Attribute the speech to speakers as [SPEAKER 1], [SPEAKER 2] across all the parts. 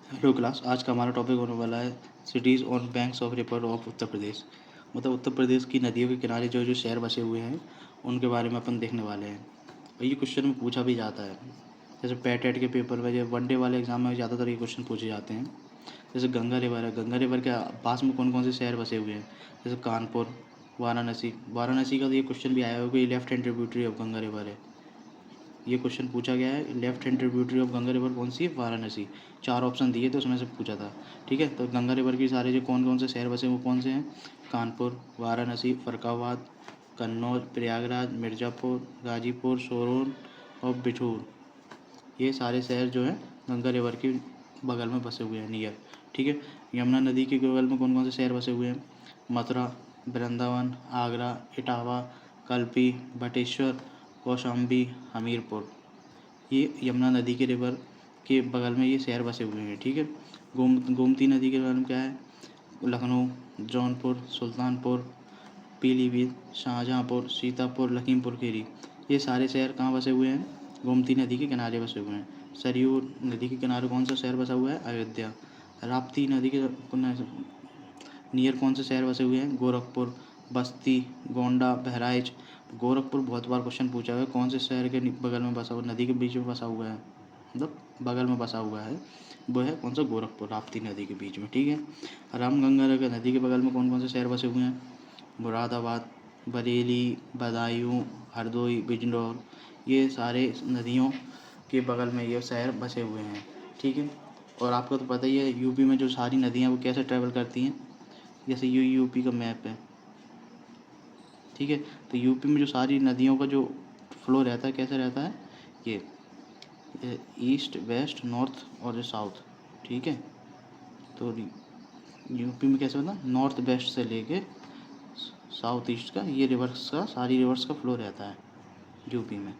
[SPEAKER 1] Hello class, आज का हमारा टॉपिक होने वाला है cities on banks of river of Uttar Pradesh. मतलब उत्तर प्रदेश की नदियों के किनारे जो जो शहर बसे हुए हैं उनके बारे में अपन देखने वाले हैं। और ये क्वेश्चन में पूछा भी जाता है, जैसे पैट के पेपर में या वनडे वाले एग्जाम में ज़्यादातर ये क्वेश्चन पूछे जाते हैं। जैसे गंगा रिवर है, गंगा रिवर के पास में कौन कौन से शहर बसे हुए हैं, जैसे कानपुर, वाराणसी। वाराणसी का तो ये क्वेश्चन भी आया होगा, ये left hand tributary of Ganga river है। ये क्वेश्चन पूछा गया है, left hand tributary of Ganga river कौन सी है? वाराणसी। 4 ऑप्शन दिए थे उसमें से पूछा था। ठीक है, तो गंगा रिवर के सारे जो कौन कौन से शहर बसे वो कौन से हैं? कानपुर, वाराणसी, फरुखाबाद, कन्नौज, प्रयागराज, मिर्ज़ापुर, गाजीपुर, सोरून और बिठूर। ये सारे शहर जो हैं गंगा रिवर के बगल में बसे हुए हैं, नियर। ठीक है, यमुना नदी के बगल में कौन कौन से शहर बसे हुए हैं? मथुरा, वृंदावन, आगरा, इटावा, कल्पी, बटेश्वर, कौशाम्बी, हमीरपुर। ये यमुना नदी के रिवर के बगल में ये शहर बसे हुए हैं। ठीक है, गोमती नदी के बगल में क्या है? लखनऊ, जौनपुर, सुल्तानपुर, पीलीभीत, शाहजहाँपुर, सीतापुर, लखीमपुर खीरी। ये सारे शहर कहाँ बसे हुए हैं? गोमती नदी के किनारे बसे हुए हैं। सरयू नदी के किनारे कौन सा शहर बसा हुआ है? अयोध्या। राप्ती नदी के नियर कौन से शहर बसे हुए हैं? गोरखपुर, बस्ती, गोंडा, बहराइच। गोरखपुर बहुत बार क्वेश्चन पूछा हुआ है, कौन से शहर के बगल में बसा हुआ, नदी के बीच में बसा हुआ है, मतलब बगल में बसा हुआ है, वो है कौन सा? गोरखपुर, राप्ती नदी के बीच में। ठीक है, रामगंगा नदी के बगल में कौन कौन से शहर बसे हुए हैं? मुरादाबाद, बरेली, बदायूं, हरदोई, बिजनौर। ये सारे नदियों के बगल में ये शहर बसे हुए हैं। ठीक है, और आपको तो पता ही है यूपी में जो सारी नदियाँ वो कैसे ट्रैवल करती हैं। जैसे ये यूपी का मैप है। ठीक है, तो यूपी में जो सारी नदियों का जो फ्लो रहता है कैसे रहता है? ये ईस्ट, वेस्ट, नॉर्थ और साउथ। ठीक है, तो यूपी में कैसे होता है? नॉर्थ वेस्ट से लेके साउथ ईस्ट का ये रिवर्स का, सारी रिवर्स का फ्लो रहता है यूपी में।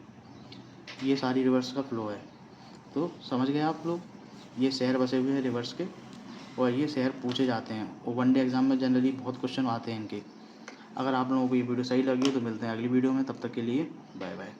[SPEAKER 1] ये सारी रिवर्स का फ्लो है। तो समझ गए आप लोग, ये शहर बसे हुए हैं रिवर्स के, और ये शहर पूछे जाते हैं और वनडे एग्जाम में जनरली बहुत क्वेश्चन आते हैं इनके। अगर आप लोगों को ये वीडियो सही लगी हो तो मिलते हैं अगली वीडियो में, तब तक के लिए बाय बाय।